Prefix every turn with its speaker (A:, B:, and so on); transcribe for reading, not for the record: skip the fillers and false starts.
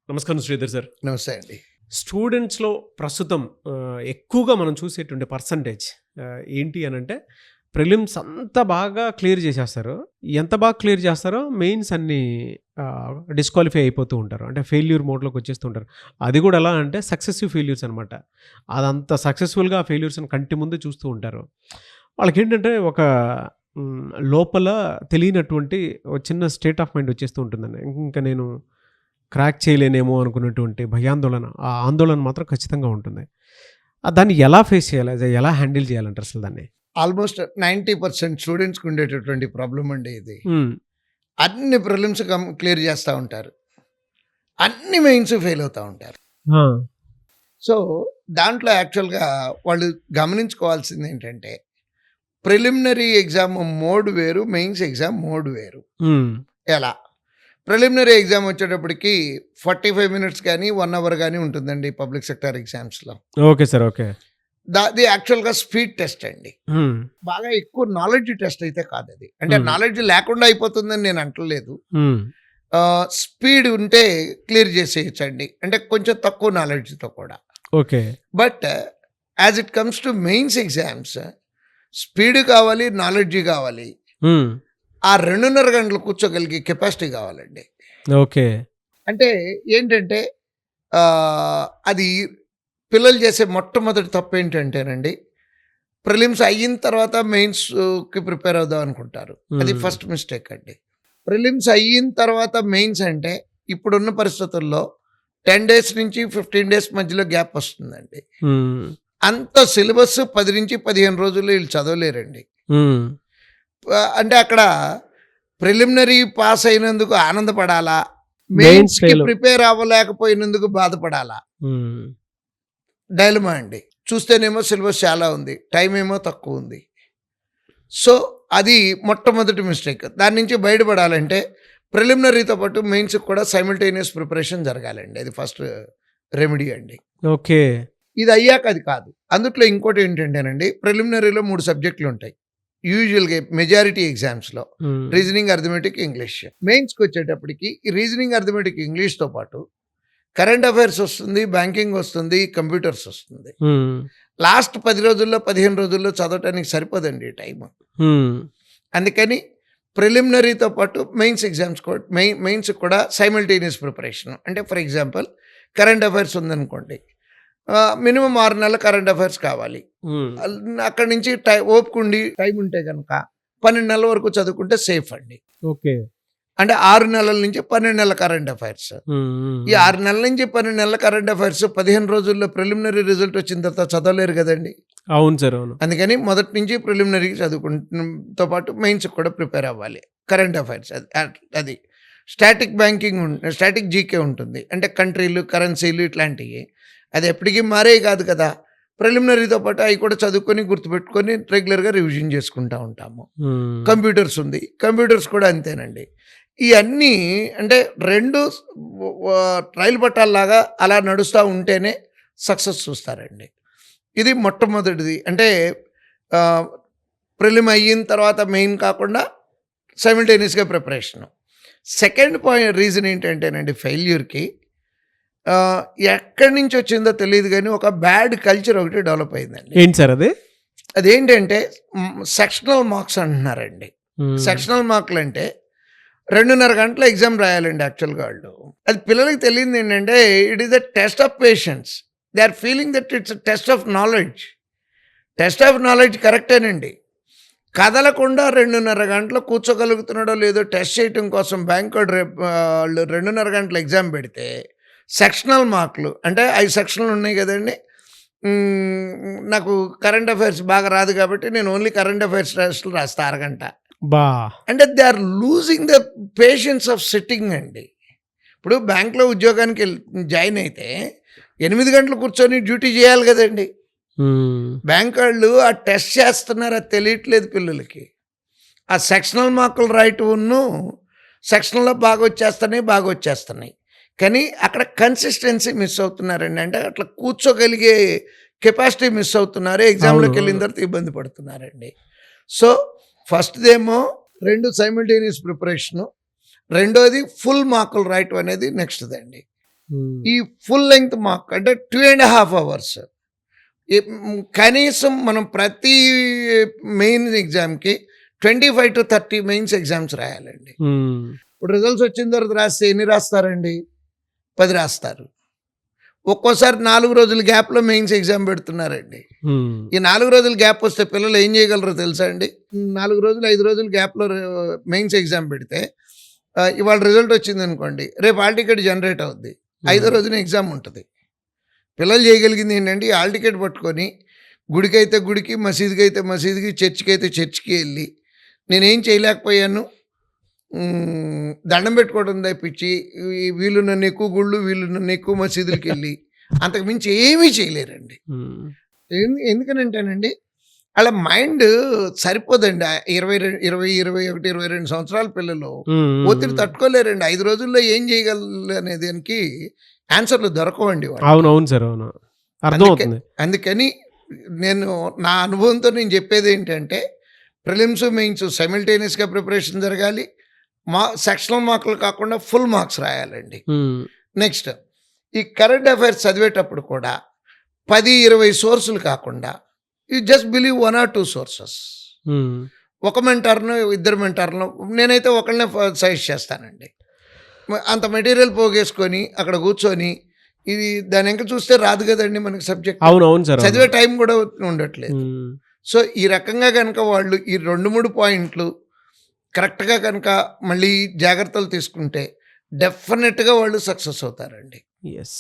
A: నమస్కారం శ్రీధర్ సార్.
B: నమస్తే అండి.
A: స్టూడెంట్స్‌లో ప్రస్తుతం ఎక్కువగా మనం చూసేటువంటి పర్సంటేజ్ ఏంటి అనంటే ప్రిలిమ్స్ అంతా బాగా క్లియర్ చేసేస్తారు. ఎంత బాగా క్లియర్ చేస్తారో మెయిన్స్ అన్నీ డిస్‌క్వాలిఫై అయిపోతూ ఉంటారు. అంటే ఫెయిల్యూర్ మోడ్‌లోకి వచ్చేస్తూ ఉంటారు. అది కూడా ఎలా అంటే సక్సెసివ్ ఫెయిల్యూర్స్ అనమాట. అదంత సక్సెస్‌ఫుల్‌గా ఆ ఫెయిల్యూర్స్‌ని కంటి ముందే చూస్తూ ఉంటారు. వాళ్ళకేంటంటే ఒక లోపల తెలియనటువంటి ఒక చిన్న స్టేట్ ఆఫ్ మైండ్ వచ్చేస్తూ ఉంటుందండి. ఇంకా నేను క్రాక్ చేయలేనేమో అనుకున్నటువంటి భయాందోళన, ఆ ఆందోళన మాత్రం ఖచ్చితంగా ఉంటుంది. దాన్ని ఎలా ఫేస్ చేయాలి? అది ఎలా హ్యాండిల్ చేయాలంటారు అసలు దాన్ని?
B: ఆల్మోస్ట్ 90% స్టూడెంట్స్‌కి ఉండేటటువంటి ప్రాబ్లమ్ అండి ఇది.
A: హ్మ్.
B: అన్ని ప్రిలిమ్స్ క్లియర్ చేస్తా ఉంటారు. అన్ని మెయిన్స్ ఫెయిల్ అవుతా ఉంటారు.
A: ఆ!
B: సో, దాంట్లో యాక్చువల్‌గా వాళ్ళు గమనించుకోవాల్సింది ఏంటంటే, ప్రిలిమినరీ ఎగ్జామ్ మోడ్ వేరు, మెయిన్స్ ఎగ్జామ్ మోడ్ వేరు.
A: హ్మ్.
B: ఎలా? ప్రిలిమినరీ ఎగ్జామ్ వచ్చేటప్పటికి 45 మినిట్స్ గానీ, 1 అవర్ గానీ ఉంటుందండి పబ్లిక్ సెక్టార్ ఎగ్జామ్స్‌లో.
A: Okay sir. ఓకే.
B: అది యాక్చువల్‌గా స్పీడ్ టెస్ట్ అండి.
A: హ్మ్.
B: బాగా ఎక్కువ నాలెడ్జ్ టెస్ట్ అయితే కాదది. అంటే నాలెడ్జ్ లేకుండా అయిపోతుందని నేను అంటలేదు.
A: హ్మ్.
B: స్పీడ్ ఉంటే క్లియర్ చేసేయచ్చండి. అంటే కొంచెం తక్కువ నాలెడ్జ్‌తో కూడా.
A: Okay.
B: But as it comes to mains exams speed కావాలి, నాలెడ్జ్ కావాలి.
A: హ్మ్.
B: ఆ 2.5 గంటలు కూర్చోగలిగే కెపాసిటీ కావాలండి.
A: ఓకే.
B: అంటే ఏంటంటే అది పిల్లలు చేసే మొట్టమొదటి తప్పేంటంటేనండి, ప్రిలిమ్స్ అయిన తర్వాత మెయిన్స్‌కి ప్రిపేర్ అవుదాం అనుకుంటారు. అది ఫస్ట్ మిస్టేక్ అండి. ప్రిలిమ్స్ అయిన తర్వాత మెయిన్స్ అంటే ఇప్పుడున్న పరిస్థితుల్లో 10 డేస్ నుంచి 15 డేస్ మధ్యలో గ్యాప్ వస్తుందండి.
A: హ్మ్.
B: అంత సిలబస్ 10-15 రోజుల్లో వీళ్ళు చదవలేరండి.
A: హ్మ్.
B: అంటే అక్కడ ప్రిలిమినరీ పాస్ అయినందుకు ఆనందపడాలా?
A: మెయిన్స్
B: మెయిన్స్‌కి
A: ఫెయిల్.
B: ప్రిపేర్ అవ్వలేకపోయినందుకు బాధపడాలా?
A: హ్మ్.
B: డైలమా అండి. చూస్తేనేమో సిలబస్ చాలా ఉంది. టైం ఏమో తక్కువ ఉంది. సో, అది మొట్టమొదటి మిస్టేక్. దాని నుంచి బయటపడాలంటే ప్రిలిమినరీతో పాటు మెయిన్స్‌కి కూడా సైమల్టేనియస్ ప్రిపరేషన్ జరగాలండి. అది ఫస్ట్ రెమెడీ అండి.
A: ఓకే.
B: ఇది అయ్యాక అది కాదు. అందుట్లో ఇంకోటి ఏంటంటేనండి, ప్రిలిమినరీలో 3 సబ్జెక్టులు ఉంటాయి. యూజువల్‌గా మెజారిటీ ఎగ్జామ్స్‌లో
A: హ్మ్.
B: Reasoning, arithmetic, English. మెయిన్స్‌కొచ్చేటప్పటికి ఈ రీజనింగ్, అర్థమెటిక్, ఇంగ్లీష్‌తో పాటు కరెంట్ అఫైర్స్ వస్తుంది, బ్యాంకింగ్ వస్తుంది, కంప్యూటర్స్ వస్తుంది.
A: హ్మ్.
B: లాస్ట్ 10 రోజుల్లో, 15 రోజుల్లో చదవటానికి సరిపోదండి టైము.
A: హ్మ్.
B: అందుకని ప్రిలిమినరీతో పాటు మెయిన్స్ ఎగ్జామ్స్ మెయిన్స్‌కి కూడా సైమల్టేనియస్ ప్రిపరేషన్. అంటే ఫర్ ఎగ్జాంపుల్ కరెంట్ అఫైర్స్ ఉందనుకోండి. మినిమమ్ 6 నెలల కరెంట్ అఫైర్స్ కావాలి.
A: హ్మ్.
B: అక్కడి నుంచి ఓపికుండి టైం ఉంటే గనక 12 నెలల వరకు చదువుకుంటే సేఫ్ అండి.
A: ఓకే.
B: అంటే 6 నెలల నుంచి 12 నెలల కరెంట్ అఫైర్స్.
A: హ్మ్. హ్మ్.
B: ఈ 6 నెలల నుంచి 12 నెలల కరెంట్ అఫైర్స్ 15 రోజుల్లో ప్రిలిమినరీ రిజల్ట్ వచ్చిన తర్వాత చదవలేరు కదండీ!
A: అవును సార్. అవును.
B: అందుకని మొదటి నుంచి ప్రిలిమినరీ చదువుకుంటంతో పాటు మెయిన్స్‌కి కూడా ప్రిపేర్ అవ్వాలి. కరెంట్ అఫైర్స్ అది. స్టాటిక్ బ్యాంకింగ్ స్టాటిక్ జీకే ఉంటుంది. అంటే కంట్రీలు, కరెన్సీలు ఇట్లాంటియి. అది ఎప్పటికి మారేయి కాదు కదా! ప్రిలిమినరీతో పాటు అయి కూడా చదువుకొని, గుర్తుపెట్టుకొని రెగ్యులర్‌గా రివిజన్ చేసుకుంటా ఉంటాము.
A: హ్మ్.
B: కంప్యూటర్స్ ఉంది. కంప్యూటర్స్ కూడా అంతేనండి. ఇయన్నీ అంటే 2 రైలు పట్టాల్లాగా అలా నడుస్తా ఉంటేనే సక్సెస్ చూస్తారండి. ఇది మొట్టమొదటిది. అంటే ఆహ్, ప్రిలిమ్ అయిన తర్వాత మెయిన్ కాకుండా సైమల్టేనియస్‌గా ప్రిపరేషను. సెకండ్ రీజన్ ఏంటంటేనండి ఫెయిల్యూర్‌కి ఆహ్, ఎక్కడి నుంచి వచ్చిందో తెలీదు గానీ ఒక బ్యాడ్ కల్చర్ ఒకటి డెవలప్ అయిందండి.
A: ఏంటి సార్ అది?
B: అదేంటంటే సెక్షనల్ మార్క్స్ అంటున్నారండి.
A: హ్మ్.
B: సెక్షనల్ మార్కులంటే 2.5 గంటల ఎగ్జామ్ రాయాలండి యాక్చువల్‌గా ఆళ్ళు. అది పిల్లలకి తెలియనిదేంటంటే it is a test of patience. They are feeling that it's a test of knowledge. Test of knowledge కరెక్టేనండి. కదలకుండా 2.5 గంటలు కూర్చోగలుగుతున్నాడో లేదో టెస్ట్ చేయటం కోసం బ్యాంకోడు ఆళ్ళు 2.5 గంటలు ఎగ్జామ్ పెడితే సెక్షనల్ మార్కులు అంటే 5 సెక్షన్‌లు ఉన్నాయి గదండీ! నాకు కరెంట్ అఫైర్స్ బాగా రాదు కాబట్టి నేను ఓన్లీ కరెంట్ అఫైర్స్ టెస్ట్‌లు రాస్తా అరగంట.
A: బా!
B: అంటే they are losing the patience of sitting అండి. ఇప్పుడు బ్యాంక్‌లో ఉద్యోగానికి జాయిన్ అయితే 8 గంటలు కూర్చొని డ్యూటీ చేయాలి గదండీ!
A: హ్మ్.
B: బ్యాంకోళ్ళు ఆ టెస్ట్ చేస్తున్నారు అది తెలియట్లేదు పిల్లలకి. ఆ సెక్షనల్ మార్కులు రాయటమును సెక్షనల్‌లో బాగొచ్చేస్తున్నాయి. కానీ అక్కడ కన్సిస్టెన్సీ మిస్ అవుతున్నారండి. అంటే అట్లా కూర్చోగలిగే కెపాసిటీ మిస్ అవుతున్నారు.
A: అవును.
B: ఎగ్జామ్‌లోకెళ్ళిన
A: అవును.
B: తర్వాత ఇబ్బంది పడుతున్నారండి. సో, ఫస్ట్‌దేమో 2 సైమల్టేనియస్ ప్రిపరేషను. రెండోది ఫుల్ మార్కులు రాయటం అనేది నెక్స్ట్‌దండి. ఈ ఫుల్ లెంగ్త్ మార్క్ అంటే 2.5 అవర్స్. కనీసం మనం ప్రతి మెయిన్ ఎగ్జామ్‌కి 25-30 మెయిన్స్ ఎగ్జామ్స్ రాయాలండి. ఇప్పుడు రిజల్ట్స్ వచ్చిన తర్వాత రాస్తే ఎన్ని రాస్తారండి? 10 రాస్తారు. ఒక్కోసారి 4 రోజుల గ్యాప్‌లో మెయిన్స్ ఎగ్జామ్ పెడుతున్నారండి. ఈ 4 రోజుల గ్యాప్ వస్తే పిల్లలు ఏం చేయగలరో తెలుసా అండి? 4 రోజులు, 5 రోజుల గ్యాప్‌లో మెయిన్స్ ఎగ్జామ్ పెడితే ఇవాళ రిజల్ట్ వచ్చిందనుకోండి, రేపు హాల్ టికెట్ జనరేట్ అవుద్ది. 5వ రోజున ఎగ్జామ్ ఉంటది. పిల్లలు చేయగలిగింది ఏంటంటే, ఈ హాల్ టికెట్ పట్టుకొని గుడికైతే గుడికి, మసీదుకైతే మసీదుకి, చర్చికైతే చర్చికి వెళ్ళి, నేనేం చేయలేకపోయాను, దండం పెట్టుకోవడం తప్పించి వీళ్ళు నన్ను ఎక్కువ గుళ్ళు, వీళ్ళు నన్ను ఎక్కువ మసీదులకి వెళ్ళి అంతకు మించి ఏమీ చేయలేరండి. ఎందుకనంటేనండి, అలా మైండ్ సరిపోదండి. 21, 22 సంవత్సరాల పిల్లలు ఒత్తిడి తట్టుకోలేరండి. 5 రోజుల్లో ఏం చేయగలరు అనే దానికి ఆన్సర్లు దొరకవండి వాళ్ళకి.
A: అవునవును సార్, అవును, అర్థమవుతుంది.
B: అందుకని నేను నా అనుభవంతో నేను చెప్పేది ఏంటంటే, ప్రిలిమ్స్, మెయిన్స్ సైమిల్టేనియస్గా ప్రిపరేషన్ జరగాలి. సెక్షనల్ మార్కులు కాకుండా ఫుల్ మార్క్స్ రాయాలండి. నెక్స్ట్, ఈ కరెంట్ అఫైర్స్ చదివేటప్పుడు కూడా 10-20 సోర్సులు కాకుండా you just believe 1 or 2 sources. ఒక మెంటర్ను, ఇద్దరు మెంటర్ను, నేనైతే ఒకళ్ళనే సజెస్ట్ చేస్తానండి. అంత మెటీరియల్ పోగేసుకొని అక్కడ కూర్చొని ఇది దాని వెనక చూస్తే రాదు కదండి మనకి సబ్జెక్ట్.
A: అవునవును సార్,
B: చదివే టైం కూడా ఉండట్లేదు. సో ఈ రకంగా కనుక వాళ్ళు ఈ 2-3 పాయింట్లు కరెక్ట్గా కనుక మళ్ళీ జాగ్రత్తలు తీసుకుంటే డెఫినెట్గా వాళ్ళు సక్సెస్ అవుతారండి.
A: ఎస్.